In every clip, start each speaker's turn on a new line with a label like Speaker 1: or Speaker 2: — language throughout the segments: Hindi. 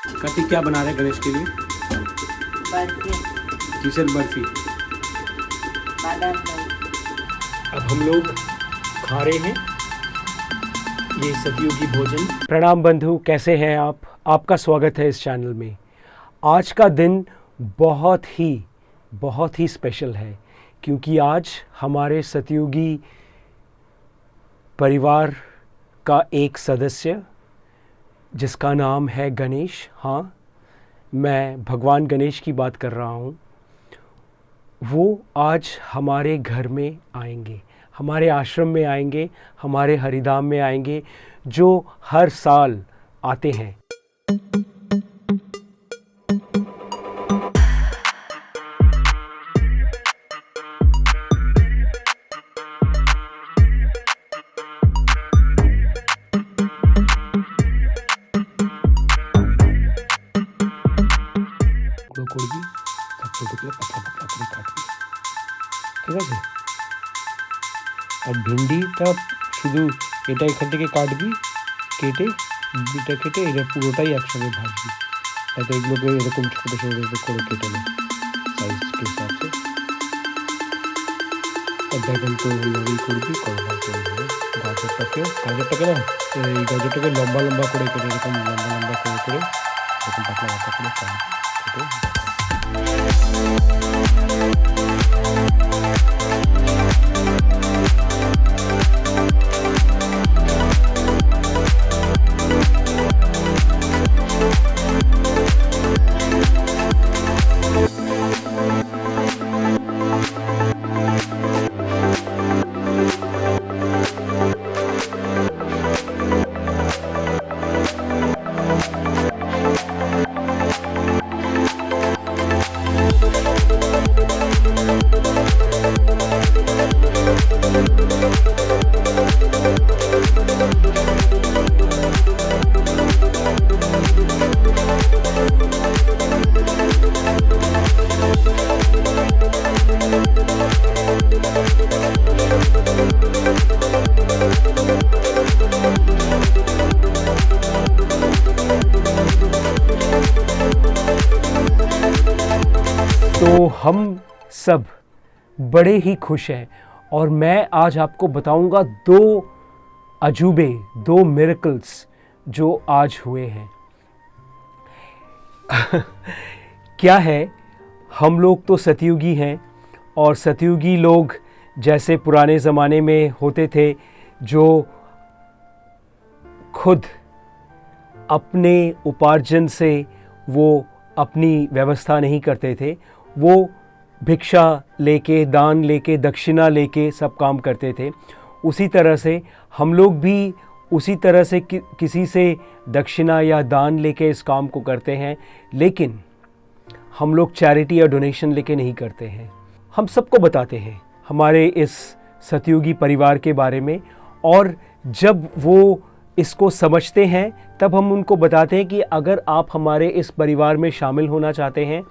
Speaker 1: कार्तिक क्या बना रहे हैं गणेश के लिए?
Speaker 2: बर्फी,
Speaker 1: केसर बर्फी।
Speaker 2: बादाम बर्फी।
Speaker 1: अब हम लोग खा रहे हैं ये सतयुगी भोजन। प्रणाम बंधु, कैसे हैं आप? आपका स्वागत है इस चैनल में। आज का दिन बहुत ही स्पेशल है क्योंकि आज हमारे सतयुगी परिवार का एक सदस्य जिसका नाम है गणेश, हाँ मैं भगवान गणेश की बात कर रहा हूँ, वो आज हमारे घर में आएंगे, हमारे आश्रम में आएंगे, हमारे हरिधाम में आएंगे जो हर साल आते हैं। করবি তারপর দেখলে পাতলা পাতলা করে কাটবি, ঠিক আছে? আর ভিন্ডিটা শুধু এটা এখান থেকে কাটবি, কেটে বিটা কেটে এটা পুরোটাই একসঙ্গে ভাজবি, তাতে এগুলোকে এরকম ছোটো ছোটো করে কেটে নে সাইজ के हिसाब से। আর বেগুন তো ওইভাবেই করবি, করলা করবি, গাজরটাকে না এই গাজরটাকে লম্বা লম্বা করে কেটে এরকম লম্বা লম্বা করে এরকম পাতলা পাতলা করে কাটবি, কেটে तो हम सब बड़े ही खुश हैं और मैं आज आपको बताऊंगा दो अजूबे, दो मिरेकल्स जो आज हुए हैं। क्या है, हम लोग तो सतयुगी हैं और सतयुगी लोग जैसे पुराने ज़माने में होते थे जो खुद अपने उपार्जन से वो अपनी व्यवस्था नहीं करते थे, वो भिक्षा लेके, दान लेके, दक्षिणा लेके सब काम करते थे। उसी तरह से हम लोग भी उसी तरह से किसी से दक्षिणा या दान लेके इस काम को करते हैं, लेकिन हम लोग चैरिटी या डोनेशन लेके नहीं करते हैं। हम सबको बताते हैं हमारे इस सतयुगी परिवार के बारे में, और जब वो इसको समझते हैं तब हम उनको बताते हैं कि अगर आप हमारे इस परिवार में शामिल होना चाहते हैं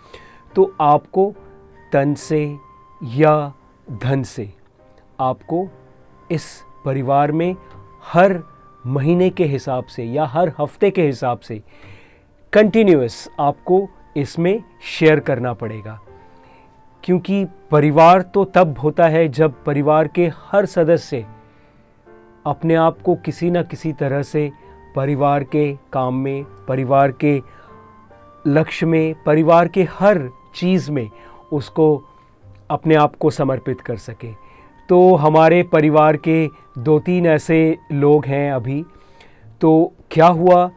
Speaker 1: तो आपको तन से या धन से आपको इस परिवार में हर महीने के हिसाब से या हर हफ्ते के हिसाब से कंटिन्यूअस आपको इसमें शेयर करना पड़ेगा, क्योंकि परिवार तो तब होता है जब परिवार के हर सदस्य अपने आप को किसी न किसी तरह से परिवार के काम में, परिवार के लक्ष्य में, परिवार के हर चीज़ में उसको अपने आप को समर्पित कर सके। तो हमारे परिवार के 2-3 ऐसे लोग हैं अभी। तो क्या हुआ,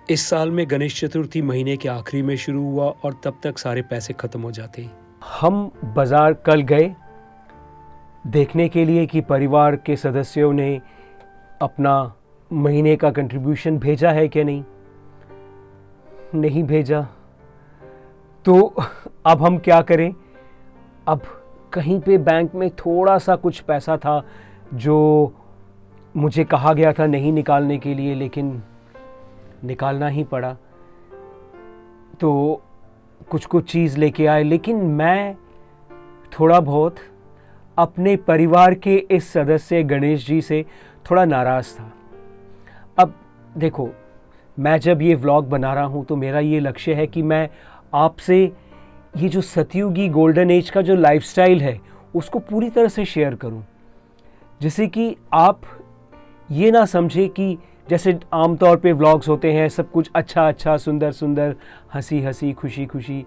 Speaker 1: इस साल में गणेश चतुर्थी महीने के आखिरी में शुरू हुआ और तब तक सारे पैसे ख़त्म हो जाते। हम बाज़ार कल गए देखने के लिए कि परिवार के सदस्यों ने अपना महीने का कंट्रीब्यूशन भेजा है कि नहीं भेजा। तो अब हम क्या करें? अब कहीं पे बैंक में थोड़ा सा कुछ पैसा था जो मुझे कहा गया था नहीं निकालने के लिए, लेकिन निकालना ही पड़ा। तो कुछ चीज़ लेके आए, लेकिन मैं थोड़ा बहुत अपने परिवार के इस सदस्य गणेश जी से थोड़ा नाराज़ था। अब देखो, मैं जब ये व्लॉग बना रहा हूँ तो मेरा ये लक्ष्य है कि मैं आपसे ये जो सतयुगी गोल्डन एज का जो लाइफस्टाइल है उसको पूरी तरह से शेयर करूँ, जिससे कि आप ये ना समझे कि जैसे आमतौर पे व्लॉग्स होते हैं सब कुछ अच्छा अच्छा सुंदर सुंदर हंसी हंसी खुशी खुशी।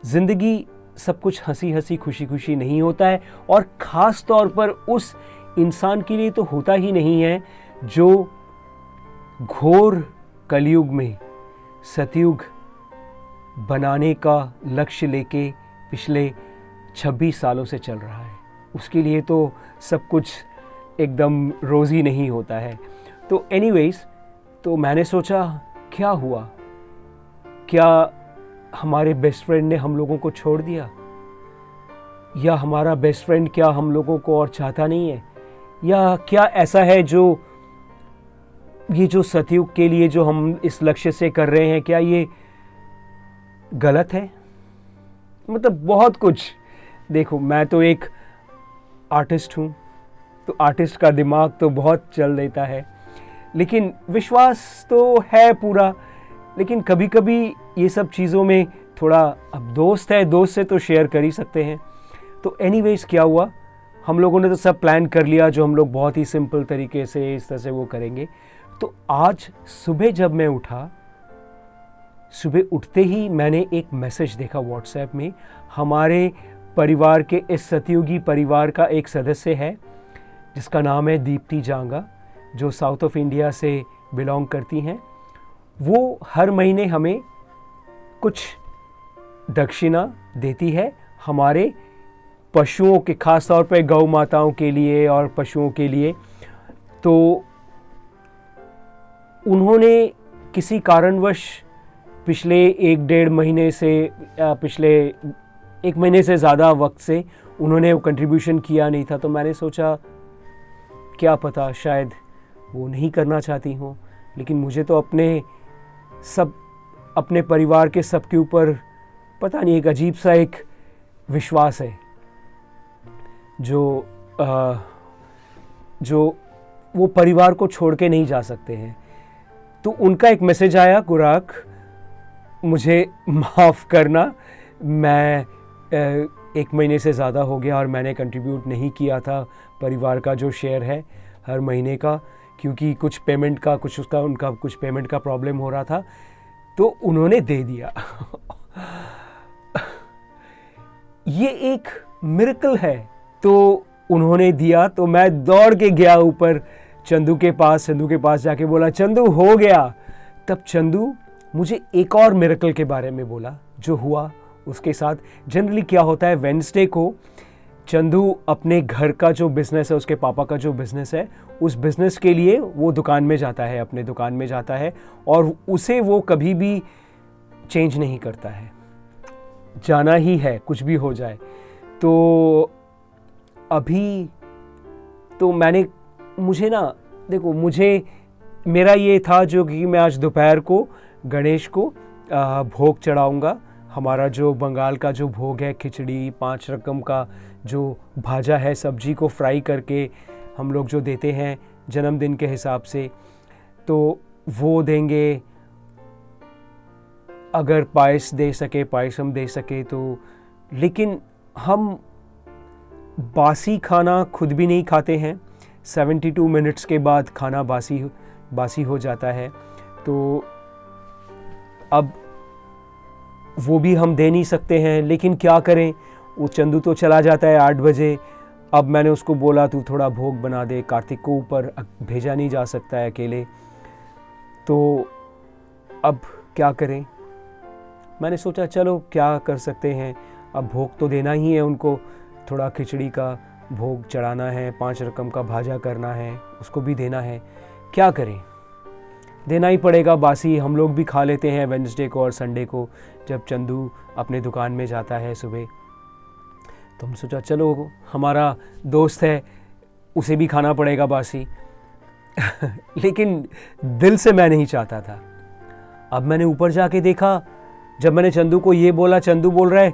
Speaker 1: ज़िंदगी सब कुछ हंसी हंसी खुशी खुशी नहीं होता है, और ख़ास तौर पर उस इंसान के लिए तो होता ही नहीं है जो घोर कलयुग में सतयुग बनाने का लक्ष्य लेके पिछले 26 सालों से चल रहा है। उसके लिए तो सब कुछ एकदम रोज़ी नहीं होता है। तो एनीवेज़, तो मैंने सोचा क्या हुआ, क्या हमारे बेस्ट फ्रेंड ने हम लोगों को छोड़ दिया, या हमारा बेस्ट फ्रेंड क्या हम लोगों को और चाहता नहीं है, या क्या ऐसा है जो ये जो सतयुग के लिए जो हम इस लक्ष्य से कर रहे हैं क्या ये गलत है। मतलब बहुत कुछ। देखो, मैं तो एक आर्टिस्ट हूँ, तो आर्टिस्ट का दिमाग तो बहुत चल देता है, लेकिन विश्वास तो है पूरा। लेकिन कभी कभी ये सब चीज़ों में थोड़ा, अब दोस्त है, दोस्त से तो शेयर कर ही सकते हैं। तो एनीवेज क्या हुआ, हम लोगों ने तो सब प्लान कर लिया जो हम लोग बहुत ही सिंपल तरीके से इस तरह से वो करेंगे। तो आज सुबह जब मैं उठा, सुबह उठते ही मैंने एक मैसेज देखा व्हाट्सएप में। हमारे परिवार के इस सतयुगी परिवार का एक सदस्य है जिसका नाम है दीप्ति जांगा, जो साउथ ऑफ इंडिया से बिलोंग करती हैं। वो हर महीने हमें कुछ दक्षिणा देती है हमारे पशुओं के, खास तौर पे गौ माताओं के लिए और पशुओं के लिए। तो उन्होंने किसी कारणवश पिछले 1-1.5 महीने से, पिछले 1 महीने से ज़्यादा वक्त से उन्होंने वो कंट्रीब्यूशन किया नहीं था। तो मैंने सोचा क्या पता शायद वो नहीं करना चाहती हूँ, लेकिन मुझे तो अपने परिवार के सबके ऊपर पता नहीं एक अजीब सा एक विश्वास है जो वो परिवार को छोड़ के नहीं जा सकते हैं। तो उनका एक मैसेज आया, गुराक मुझे माफ़ करना, मैं 1 महीने से ज़्यादा हो गया और मैंने कंट्रीब्यूट नहीं किया था परिवार का जो शेयर है हर महीने का, क्योंकि कुछ पेमेंट का उनका कुछ पेमेंट का प्रॉब्लम हो रहा था, तो उन्होंने दे दिया। ये एक मिरेकल है। तो उन्होंने दिया, तो मैं दौड़ के गया ऊपर चंदू के पास जाके बोला, चंदू हो गया। तब चंदू मुझे एक और मिरेकल के बारे में बोला जो हुआ उसके साथ। जनरली क्या होता है, वेडनेसडे को चंदू अपने घर का जो बिज़नेस है, उसके पापा का जो बिज़नेस है, उस बिज़नेस के लिए वो दुकान में जाता है, अपने दुकान में जाता है, और उसे वो कभी भी चेंज नहीं करता है, जाना ही है कुछ भी हो जाए। तो अभी तो मेरा ये था जो कि मैं आज दोपहर को गणेश को भोग चढ़ाऊँगा। हमारा जो बंगाल का जो भोग है, खिचड़ी, 5 रकम का जो भाजा है, सब्जी को फ्राई करके हम लोग जो देते हैं जन्मदिन के हिसाब से, तो वो देंगे। अगर पायस दे सके, पायसम दे सके तो। लेकिन हम बासी खाना खुद भी नहीं खाते हैं, 72 मिनट्स के बाद खाना बासी हो जाता है। तो अब वो भी हम दे नहीं सकते हैं, लेकिन क्या करें, वो चंदू तो चला जाता है 8 बजे। अब मैंने उसको बोला तू थोड़ा भोग बना दे, कार्तिक को ऊपर भेजा नहीं जा सकता है अकेले। तो अब क्या करें, मैंने सोचा चलो क्या कर सकते हैं, अब भोग तो देना ही है उनको, थोड़ा खिचड़ी का भोग चढ़ाना है, 5 रकम का भाजा करना है, उसको भी देना है, क्या करें, देना ही पड़ेगा। बासी हम लोग भी खा लेते हैं वेडनेसडे को और संडे को जब चंदू अपने दुकान में जाता है सुबह। तो हम सोचा चलो हमारा दोस्त है, उसे भी खाना पड़ेगा बासी। लेकिन दिल से मैं नहीं चाहता था। अब मैंने ऊपर जाके देखा, जब मैंने चंदू को ये बोला, चंदू बोल रहा है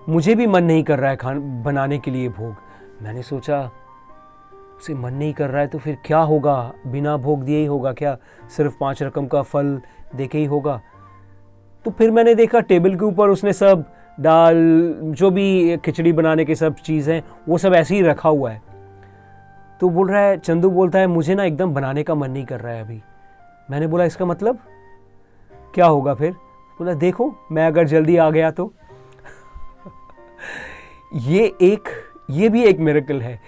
Speaker 1: मुझे भी मन नहीं कर रहा है बनाने के लिए भोग। मैंने सोचा उसे मन नहीं कर रहा है तो फिर क्या होगा, बिना भोग दिए ही होगा क्या, सिर्फ 5 रकम का फल देखे ही होगा। तो फिर मैंने देखा टेबल के ऊपर उसने सब दाल, जो भी खिचड़ी बनाने के सब चीज़ हैं, वो सब ऐसे ही रखा हुआ है। तो बोल रहा है, चंदू बोलता है, मुझे ना एकदम बनाने का मन नहीं कर रहा है अभी। मैंने बोला इसका मतलब क्या होगा फिर? बोला देखो, मैं अगर जल्दी आ गया तो। ये भी एक मिरेकल है।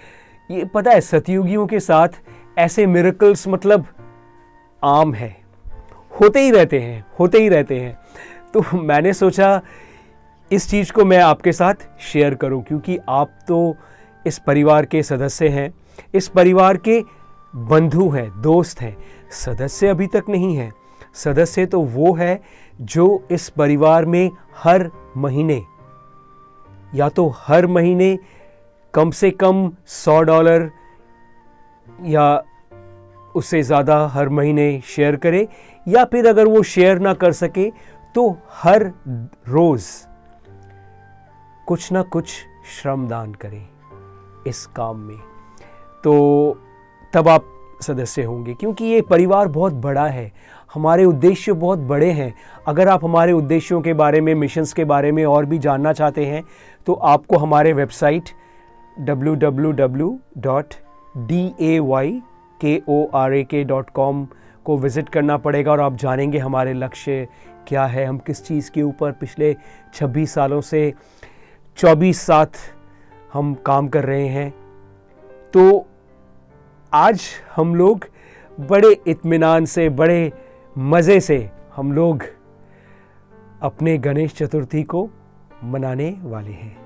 Speaker 1: ये पता है, सतयुगियों के साथ ऐसे मिरेकल्स मतलब आम है, होते ही रहते हैं। तो मैंने सोचा इस चीज़ को मैं आपके साथ शेयर करूं, क्योंकि आप तो इस परिवार के सदस्य हैं, इस परिवार के बंधु हैं, दोस्त हैं। सदस्य अभी तक नहीं है। सदस्य तो वो है जो इस परिवार में हर महीने कम से कम $100 या उससे ज़्यादा हर महीने शेयर करे, या फिर अगर वो शेयर ना कर सके तो हर रोज़ कुछ ना कुछ श्रमदान करे इस काम में। तो तब आप सदस्य होंगे, क्योंकि ये परिवार बहुत बड़ा है, हमारे उद्देश्य बहुत बड़े हैं। अगर आप हमारे उद्देश्यों के बारे में, मिशंस के बारे में और भी जानना चाहते हैं तो आपको हमारे वेबसाइट www.daykorak.com को विज़िट करना पड़ेगा, और आप जानेंगे हमारे लक्ष्य क्या है, हम किस चीज़ के ऊपर पिछले 26 सालों से 24/7 हम काम कर रहे हैं। तो आज हम लोग बड़े इत्मीनान से, बड़े मज़े से हम लोग अपने गणेश चतुर्थी को मनाने वाले हैं।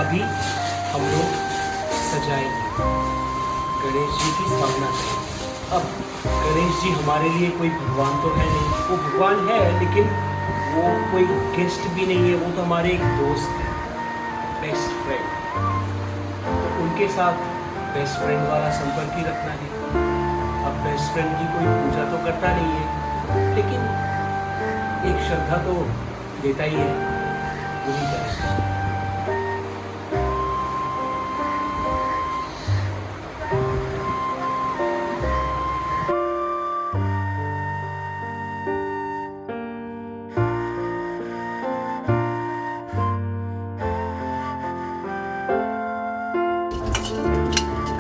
Speaker 1: अभी हम लोग सजाएंगे, गणेश जी की स्थापना करेंगे। अब गणेश जी हमारे लिए कोई भगवान तो है नहीं, वो भगवान है लेकिन वो कोई गेस्ट भी नहीं है, वो तो हमारे एक दोस्त है, बेस्ट फ्रेंड। उनके साथ बेस्ट फ्रेंड वाला संपर्क ही रखना है। अब बेस्ट फ्रेंड की कोई पूजा तो करता नहीं है, लेकिन एक श्रद्धा तो देता ही है, वही करें।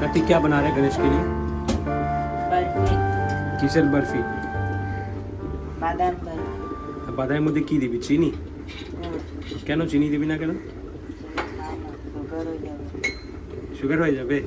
Speaker 1: कार्तिक क्या बना रहे हैं गणेश के लिए?
Speaker 2: बर्फी,
Speaker 1: किसल बर्फी।
Speaker 2: बादाम बर्फी।
Speaker 1: বাদামের মধ্যে কি দিবি? চিনি? কেন চিনি দিবি না কেন? সুগার হয়ে যাবে।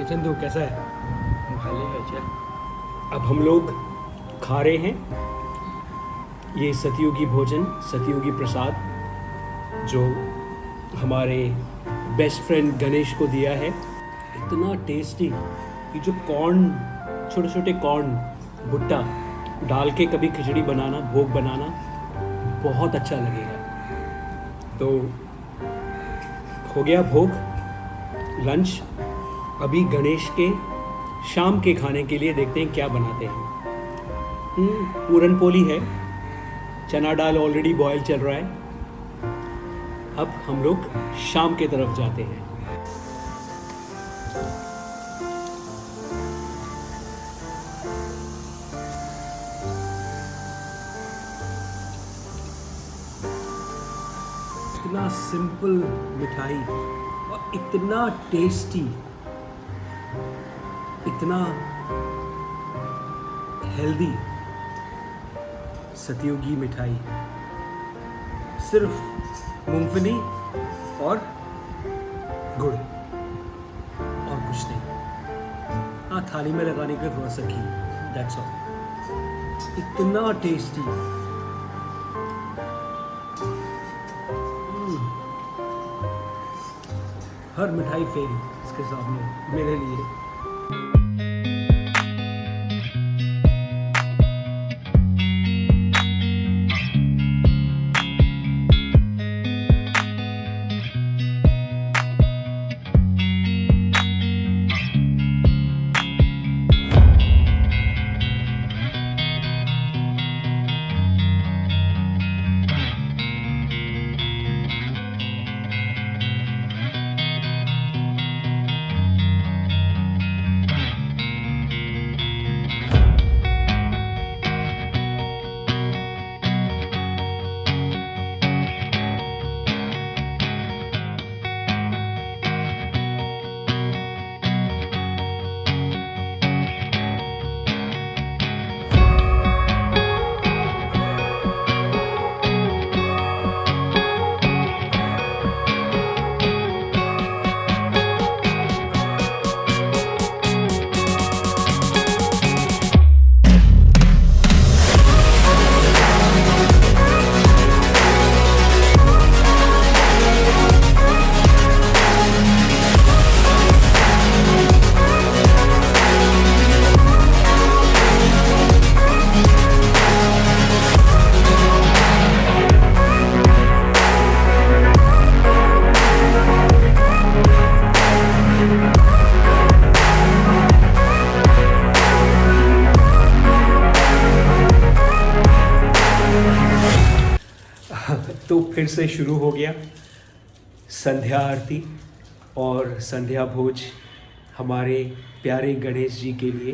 Speaker 1: ये चंदू कैसा है?
Speaker 3: भले है चल।
Speaker 1: अब हम लोग खा रहे हैं ये सतयुगी भोजन, सतयुगी प्रसाद जो हमारे बेस्ट फ्रेंड गणेश को दिया है। इतना टेस्टी, ये जो कॉर्न, छोटे छोटे कॉर्न भुट्टा डाल के कभी खिचड़ी बनाना, भोग बनाना, बहुत अच्छा लगेगा। तो हो गया भोग, लंच। अभी गणेश के शाम के खाने के लिए देखते हैं क्या बनाते हैं। पूरन पोली है, चना दाल ऑलरेडी बॉयल चल रहा है। अब हम लोग शाम के तरफ जाते हैं। इतना सिंपल मिठाई और इतना टेस्टी, इतना हेल्दी सतयुगी मिठाई। सिर्फ मूंगफली और गुड़ और कुछ नहीं। हाँ, थाली में लगाने के लिए थोड़ा सा घी, दैट्स ऑल। इतना टेस्टी। हर मिठाई फेल इसके सामने मेरे लिए। तो फिर से शुरू हो गया संध्या आरती और संध्या भोज हमारे प्यारे गणेश जी के लिए।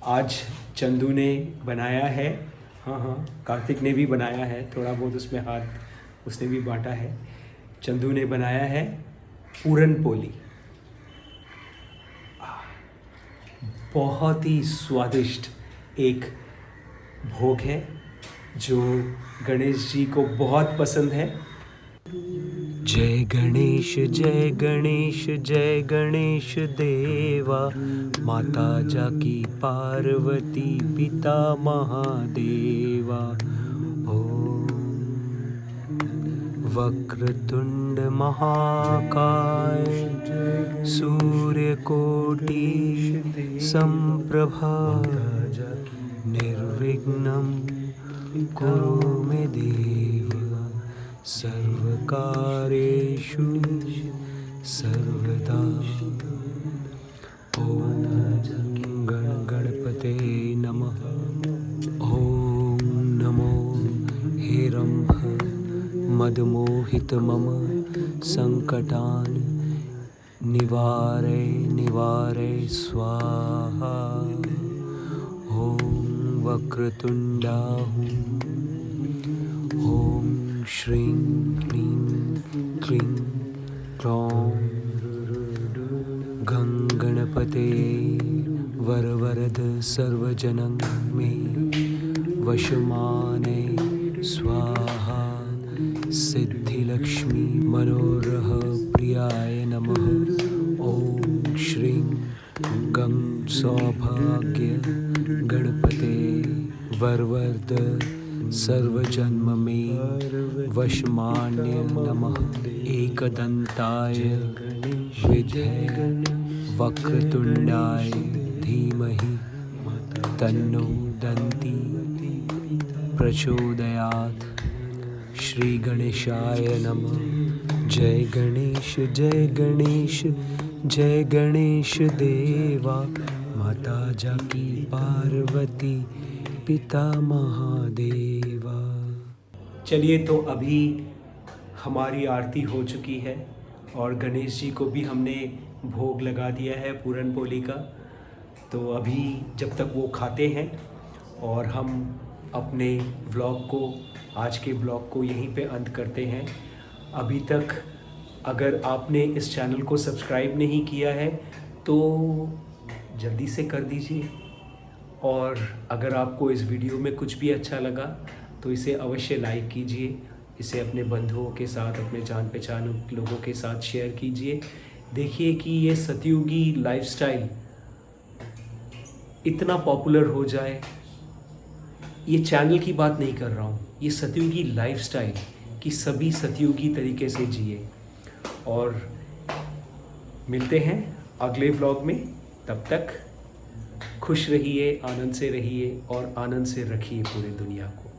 Speaker 1: आज चंदू ने बनाया है, हाँ, कार्तिक ने भी बनाया है, थोड़ा बहुत उसमें हाथ उसने भी बांटा है। चंदू ने बनाया है पूरन पोली, बहुत ही स्वादिष्ट एक भोग है जो गणेश जी को बहुत पसंद है। जय गणेश जय गणेश जय गणेश देवा, माता जाकी पार्वती पिता महादेवा। ओम वक्रतुंड महाकाय सूर्यकोटि संप्रभा, निर्विघ्नं कुरु मे देव, सर्वकार्येषु सर्वदा। ओम गणपते नमः। ओम नमो हेरंभ मदमोहित मम संकटान निवारे स्वाहा। ओम वक्रतुंडाहु। ओम श्रीं क्लीं क्लीं क्लौं गणपते वरवरद सर्वजनं मे वशमाने स्वाहा। सिद्धिलक्ष्मी मनोरह प्रियाय नमः। ओम श्रीं सौभाग्य गणपते वरवर्ध सर्वजन्म में वशमान्य नमः एकदंताय विद्महे वक्रतुंडाय धीमहि तन्नो दन्ति प्रचोदयात्। श्री गणेशाय नमः। जय गणेश जय गणेश जय गणेश देवा, माता जाकी पार्वती पिता महादेवा। चलिए, तो अभी हमारी आरती हो चुकी है और गणेश जी को भी हमने भोग लगा दिया है पूरन पोली का। तो अभी जब तक वो खाते हैं और हम अपने व्लॉग को, आज के व्लॉग को यहीं पे अंत करते हैं। अभी तक अगर आपने इस चैनल को सब्सक्राइब नहीं किया है तो जल्दी से कर दीजिए, और अगर आपको इस वीडियो में कुछ भी अच्छा लगा तो इसे अवश्य लाइक कीजिए, इसे अपने बंधुओं के साथ, अपने जान पहचान लोगों के साथ शेयर कीजिए। देखिए कि ये सतयुगी लाइफस्टाइल इतना पॉपुलर हो जाए। ये चैनल की बात नहीं कर रहा हूँ, ये सतयुगी लाइफस्टाइल कि सभी सतयुगी तरीके से जिए। और मिलते हैं अगले व्लॉग में, तब तक खुश रहिए, आनंद से रहिए और आनंद से रखिए पूरे दुनिया को।